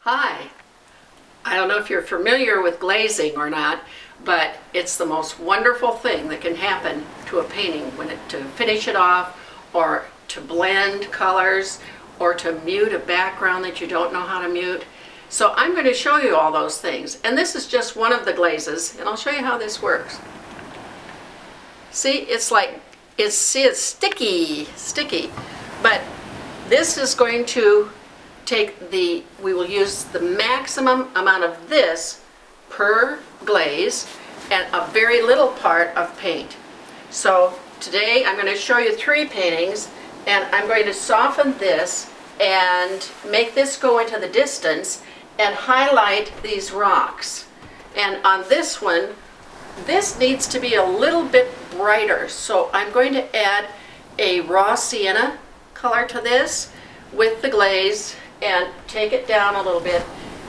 Hi. I don't know if you're familiar with glazing or not, but it's the most wonderful thing that can happen to a painting to finish it off, or to blend colors, or to mute a background that you don't know how to mute. So I'm going to show you all those things, and this is just one of the glazes, and I'll show you how this works. See, it's sticky, but this is going to we will use the maximum amount of this per glaze and a very little part of paint. So today I'm going to show you 3 paintings, and I'm going to soften this and make this go into the distance and highlight these rocks. And on this one, this needs to be a little bit brighter, so I'm going to add a raw sienna color to this with the glaze and take it down a little bit,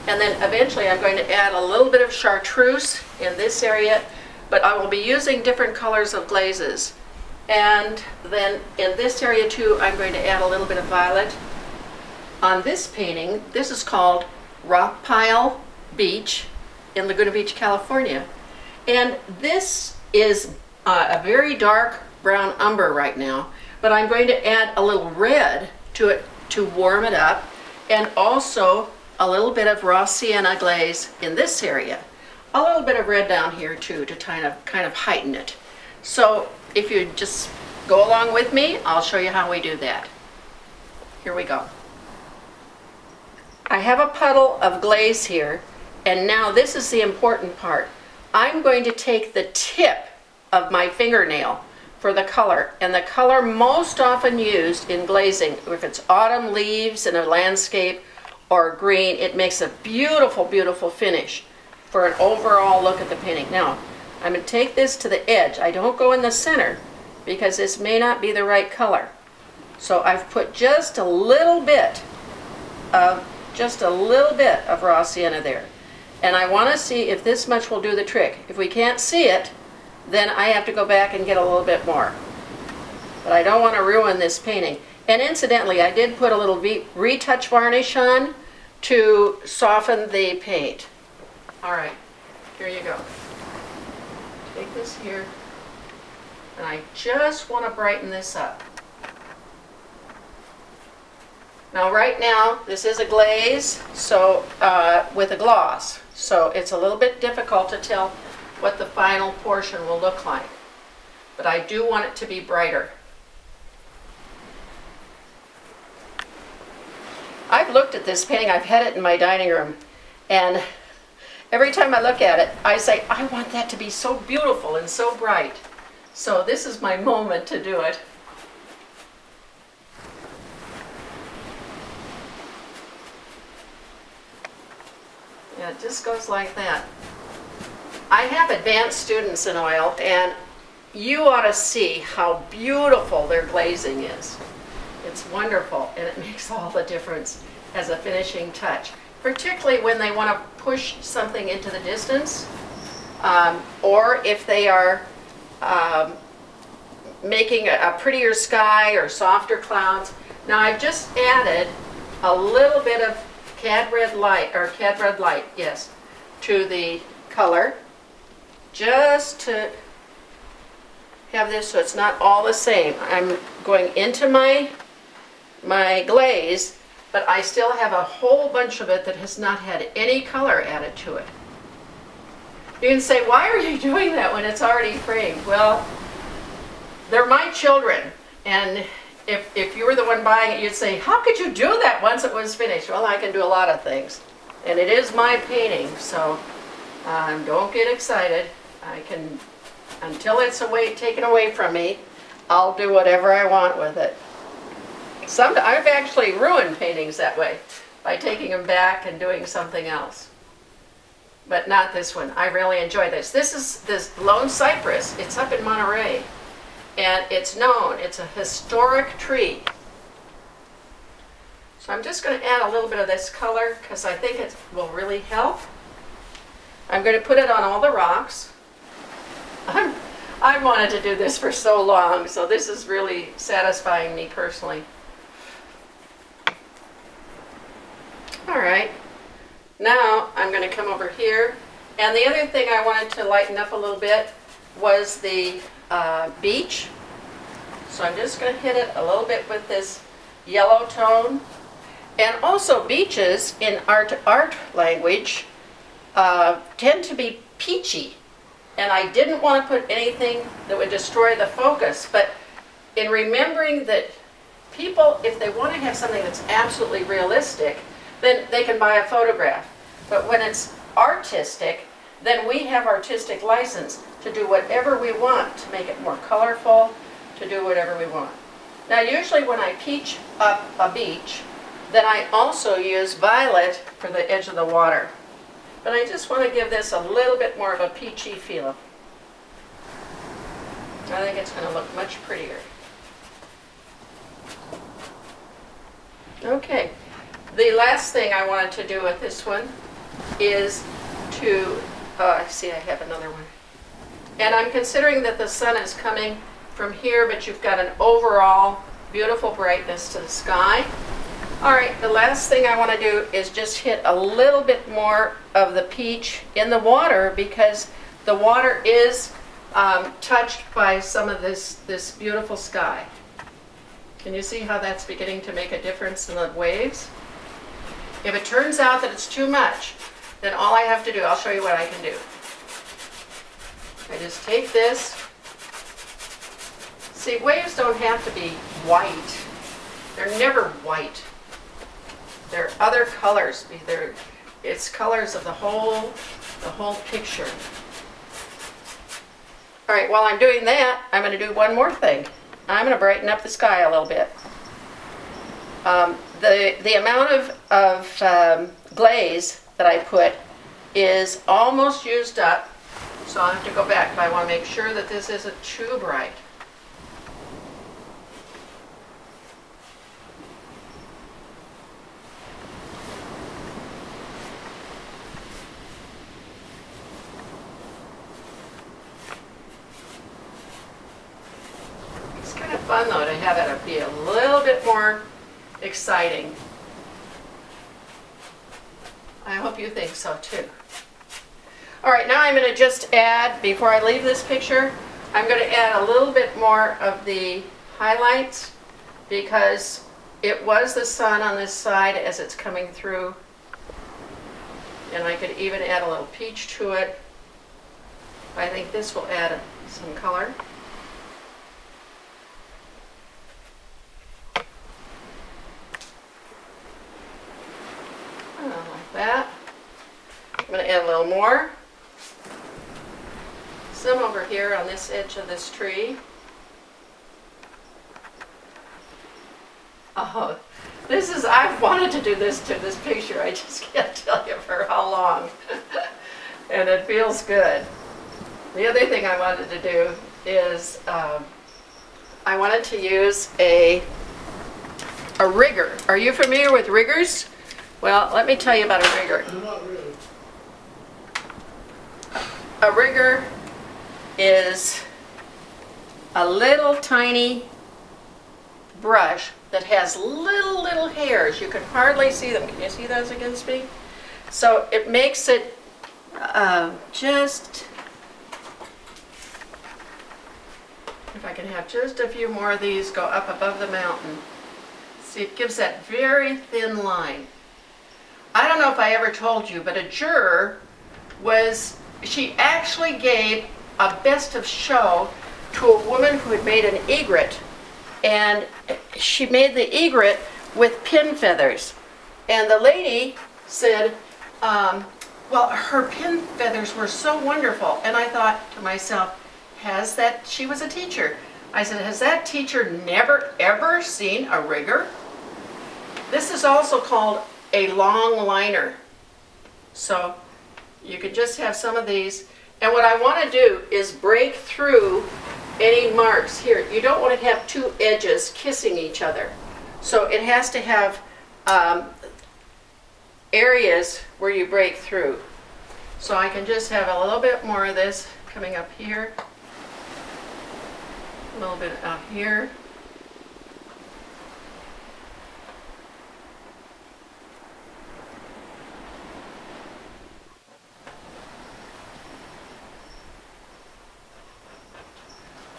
and then eventually I'm going to add a little bit of chartreuse in this area, but I will be using different colors of glazes. And then in this area too, I'm going to add a little bit of violet. On this painting, this is called Rock Pile Beach in Laguna Beach, California. And this is a very dark brown umber right now, but I'm going to add a little red to it to warm it up, and also a little bit of raw sienna glaze in this area. A little bit of red down here too to kind of heighten it. So if you just go along with me, I'll show you how we do that. Here we go. I have a puddle of glaze here, and now this is the important part. I'm going to take the tip of my fingernail for the color, and the color most often used in glazing, if it's autumn leaves in a landscape or green, it makes a beautiful, beautiful finish for an overall look at the painting. Now, I'm going to take this to the edge. I don't go in the center because this may not be the right color. So I've put just a little bit of raw sienna there. And I want to see if this much will do the trick. If we can't see it, then I have to go back and get a little bit more. But I don't want to ruin this painting. And incidentally, I did put a little retouch varnish on to soften the paint. All right, here you go. Take this here, and I just want to brighten this up. Now right now, this is a glaze, so with a gloss, so it's a little bit difficult to tell what the final portion will look like. But I do want it to be brighter. I've looked at this painting, I've had it in my dining room, and every time I look at it, I say, I want that to be so beautiful and so bright. So this is my moment to do it. Yeah, it just goes like that. I have advanced students in oil, and you ought to see how beautiful their glazing is. It's wonderful, and it makes all the difference as a finishing touch, particularly when they want to push something into the distance, or if they are making a prettier sky or softer clouds. Now I've just added a little bit of cad red light, yes, to the color, just to have this so it's not all the same. I'm going into my glaze, but I still have a whole bunch of it that has not had any color added to it. You can say, why are you doing that when it's already framed? Well, they're my children, and if you were the one buying it, you'd say, how could you do that once it was finished? Well, I can do a lot of things, and it is my painting, so don't get excited. I can, until it's taken away from me, I'll do whatever I want with it. I've actually ruined paintings that way, by taking them back and doing something else. But not this one. I really enjoy this. This is this lone cypress. It's up in Monterey, and it's known. It's a historic tree. So I'm just going to add a little bit of this color because I think it will really help. I'm going to put it on all the rocks. I wanted to do this for so long, so this is really satisfying me personally. All right, Now I'm going to come over here. And the other thing I wanted to lighten up a little bit was the beach. So I'm just going to hit it a little bit with this yellow tone. And also beaches in art language tend to be peachy. And I didn't want to put anything that would destroy the focus. But in remembering that people, if they want to have something that's absolutely realistic, then they can buy a photograph. But when it's artistic, then we have artistic license to do whatever we want, to make it more colorful, to do whatever we want. Now usually when I peach up a beach, then I also use violet for the edge of the water. But I just want to give this a little bit more of a peachy feel. I think it's going to look much prettier. Okay, the last thing I wanted to do with this one is to, I see I have another one. And I'm considering that the sun is coming from here, but you've got an overall beautiful brightness to the sky. All right, the last thing I want to do is just hit a little bit more of the peach in the water, because the water is touched by some of this beautiful sky. Can you see how that's beginning to make a difference in the waves? If it turns out that it's too much, then all I have to do, I'll show you what I can do. I just take this. See, waves don't have to be white. They're never white. They're other colors. It's colors of the whole picture. All right, while I'm doing that, I'm going to do one more thing. I'm going to brighten up the sky a little bit. The amount of glaze that I put is almost used up, so I'll have to go back, but I want to make sure that this isn't too bright. Fun though to have it be a little bit more exciting. I hope you think so too. All right, now I'm going to just add, before I leave this picture, I'm going to add a little bit more of the highlights, because it was the sun on this side as it's coming through. And I could even add a little peach to it. I think this will add some color. Like that. I'm going to add a little more. Some over here on this edge of this tree. Oh, I've wanted to do this to this picture. I just can't tell you for how long. And it feels good. The other thing I wanted to do is I wanted to use a rigger. Are you familiar with riggers? Well, let me tell you about a rigger. Not really. A rigger is a little tiny brush that has little hairs. You can hardly see them. Can you see those against me? So it makes it just, if I can have just a few more of these go up above the mountain. See, it gives that very thin line. I don't know if I ever told you, but a juror she actually gave a best of show to a woman who had made an egret, and she made the egret with pin feathers. And the lady said, well, her pin feathers were so wonderful. And I thought to myself, she was a teacher. I said, has that teacher never ever seen a rigger? This is also called a long liner. So you could just have some of these. And what I want to do is break through any marks here. You don't want to have two edges kissing each other. So it has to have areas where you break through. So I can just have a little bit more of this coming up here. A little bit out here.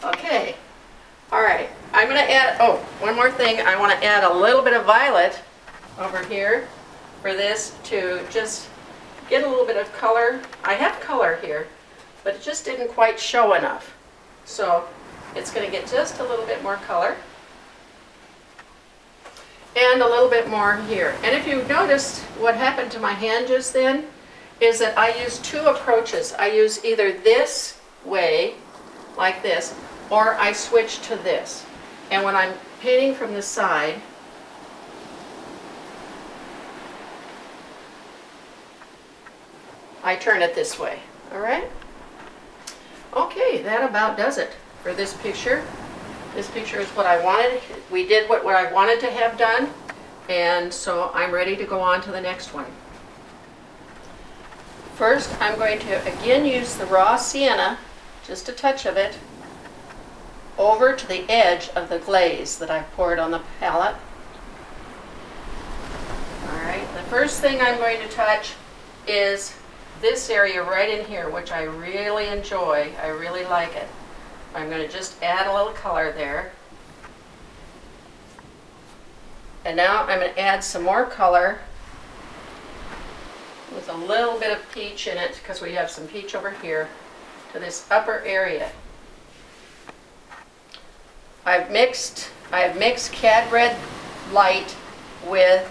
Okay. All right. I'm going to add, oh, one more thing. I want to add a little bit of violet over here for this to just get a little bit of color. I have color here, but it just didn't quite show enough. So it's going to get just a little bit more color. And a little bit more here. And if you noticed what happened to my hand just then, is that I use two approaches. I use either this way, like this, or I switch to this. And when I'm painting from the side, I turn it this way, all right? Okay, that about does it for this picture. This picture is what I wanted. We did what I wanted to have done, and so I'm ready to go on to the next one. First, I'm going to again use the raw sienna, just a touch of it, over to the edge of the glaze that I poured on the palette. All right, the first thing I'm going to touch is this area right in here, which I really enjoy. I really like it. I'm going to just add a little color there. And now I'm going to add some more color with a little bit of peach in it, because we have some peach over here, to this upper area. I've mixed cad red light with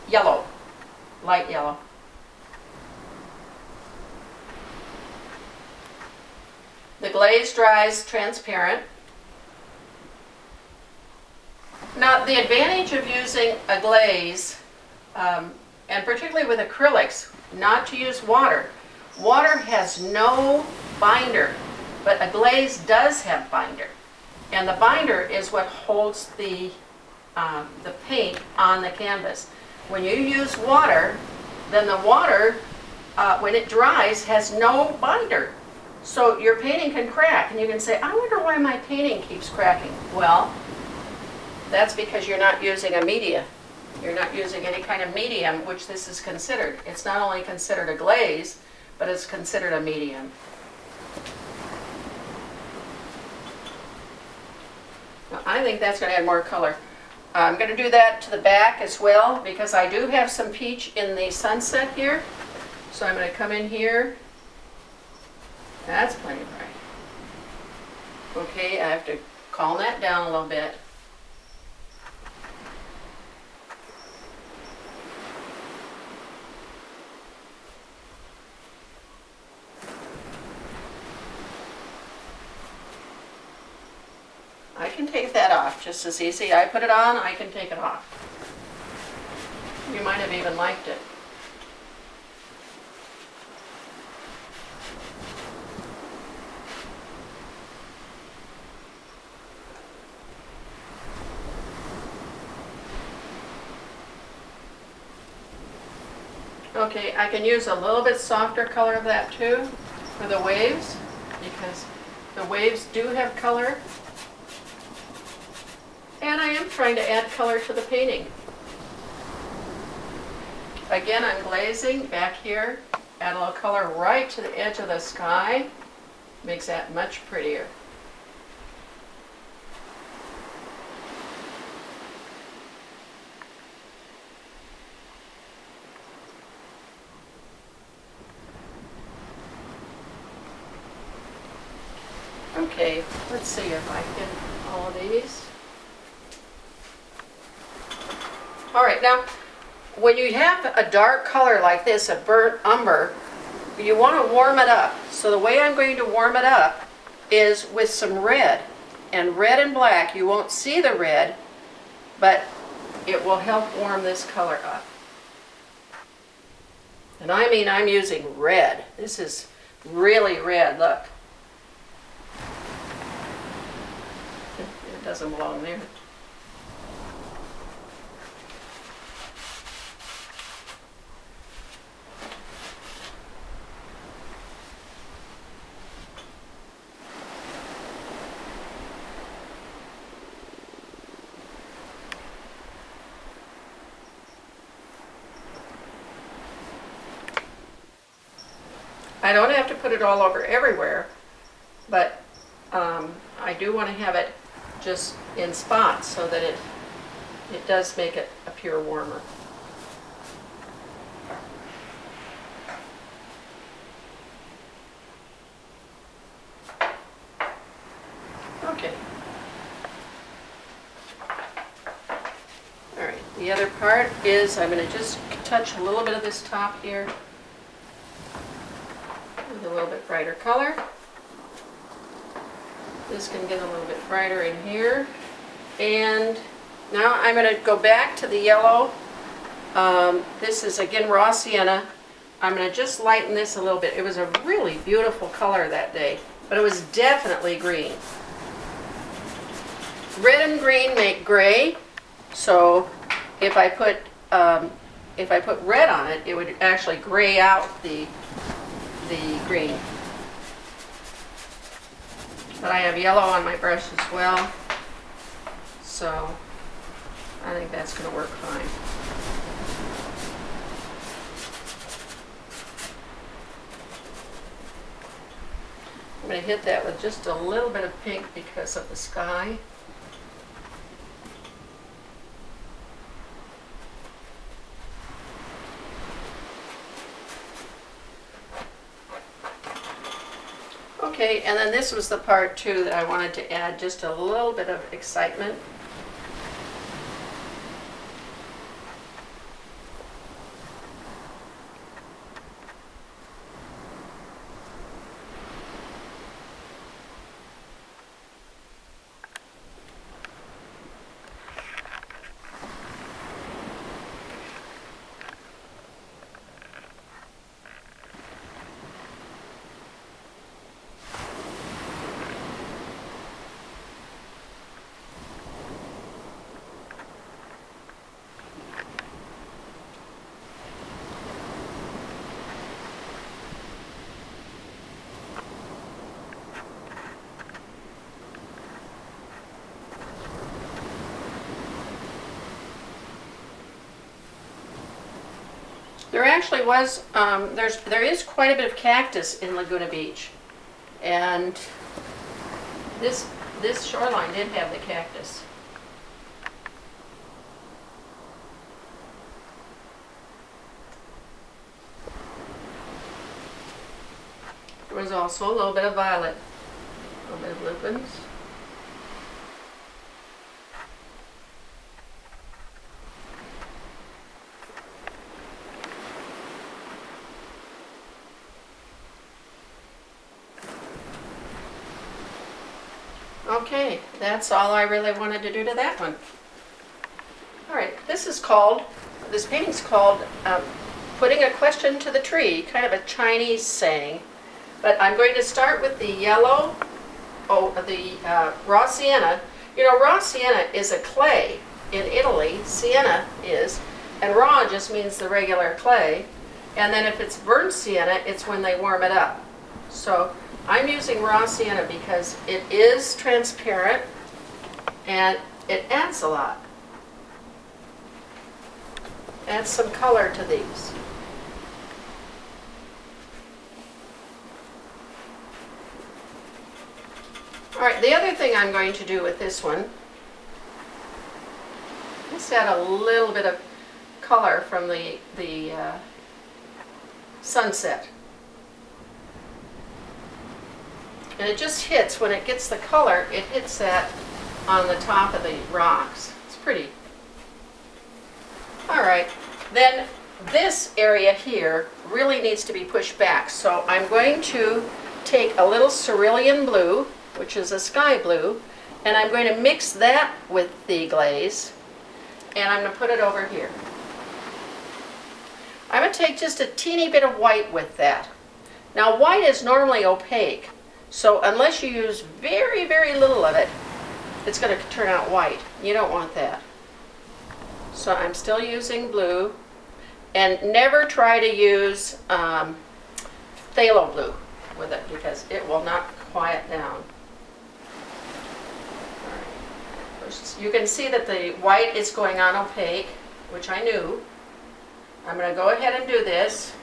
yellow, light yellow. The glaze dries transparent. Now, the advantage of using a glaze, and particularly with acrylics, not to use water. Water has no binder, but a glaze does have binder. And the binder is what holds the paint on the canvas. When you use water, then the water, when it dries, has no binder. So your painting can crack, and you can say, I wonder why my painting keeps cracking. Well, that's because you're not using a media. You're not using any kind of medium, which this is considered. It's not only considered a glaze, but it's considered a medium. Now, I think that's going to add more color. I'm going to do that to the back as well, because I do have some peach in the sunset here. So I'm going to come in here. That's plenty bright. Okay, I have to calm that down a little bit. I can take that off just as easy. I put it on, I can take it off. You might have even liked it. Okay, I can use a little bit softer color of that too for the waves, because the waves do have color. And I am trying to add color to the painting. Again, I'm glazing back here, add a little color right to the edge of the sky, makes that much prettier. Okay, let's see if I can all of these. All right, now when you have a dark color like this, a burnt umber, you want to warm it up. So the way I'm going to warm it up is with some red. And red and black, you won't see the red, but it will help warm this color up. And I mean, I'm using red. This is really red, look. It doesn't belong there. I don't have to put it all over everywhere, but I do want to have it just in spots so that it does make it appear warmer. Okay. All right, the other part is I'm going to just touch a little bit of this top here with a little bit brighter color. This can get a little bit brighter in here. And now I'm going to go back to the yellow. This is again raw sienna. I'm going to just lighten this a little bit. It was a really beautiful color that day, but it was definitely green. Red and green make gray, so if I put red on it, it would actually gray out the green. But I have yellow on my brush as well, so I think that's going to work fine. I'm going to hit that with just a little bit of pink because of the sky. Okay, and then this was the part too that I wanted to add just a little bit of excitement. There actually was, there is quite a bit of cactus in Laguna Beach, and this shoreline did have the cactus. There was also a little bit of violet, a little bit of lupins. Okay, that's all I really wanted to do to that one. All right, this painting's called Putting a Question to the Tree, kind of a Chinese saying. But I'm going to start with the yellow, raw sienna. You know, raw sienna is a clay in Italy, sienna is, and raw just means the regular clay. And then if it's burnt sienna, it's when they warm it up. So I'm using raw sienna because it is transparent and it adds a lot. Adds some color to these. All right, the other thing I'm going to do with this one, let's add a little bit of color from the sunset. And it just hits, when it gets the color, it hits that on the top of the rocks. It's pretty. All right, then this area here really needs to be pushed back. So I'm going to take a little cerulean blue, which is a sky blue, and I'm going to mix that with the glaze, and I'm going to put it over here. I'm going to take just a teeny bit of white with that. Now white is normally opaque, so unless you use very, very little of it, it's going to turn out white. You don't want that. So I'm still using blue, and never try to use phthalo blue with it because it will not quiet down. You can see that the white is going on opaque, which I knew. I'm going to go ahead and do this,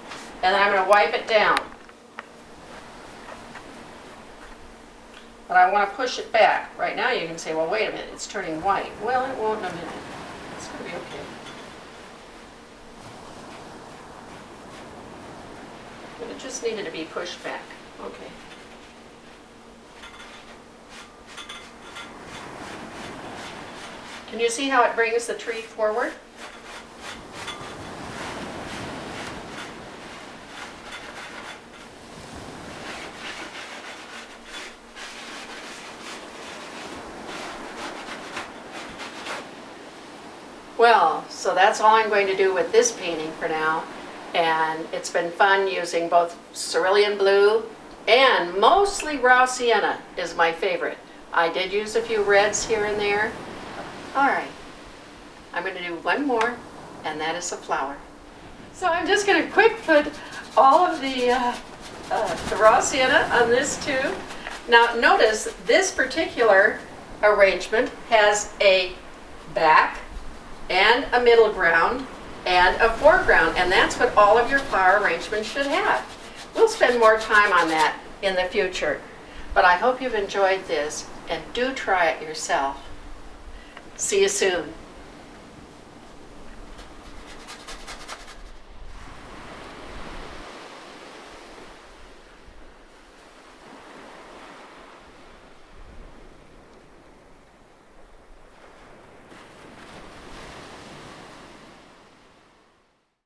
and then I'm going to wipe it down. but I want to push it back. Right now you can say, well, wait a minute, it's turning white. Well, it won't in a minute. It's going to be okay. But it just needed to be pushed back. Okay. Can you see how it brings the tree forward? Well, so that's all I'm going to do with this painting for now. And it's been fun using both cerulean blue and mostly raw sienna is my favorite. I did use a few reds here and there. All right, I'm going to do one more, and that is a flower. So I'm just going to quick put all of the raw sienna on this too. Now notice this particular arrangement has a back and a middle ground and a foreground, and that's what all of your flower arrangements should have. We'll spend more time on that in the future, but I hope you've enjoyed this, and do try it yourself. See you soon.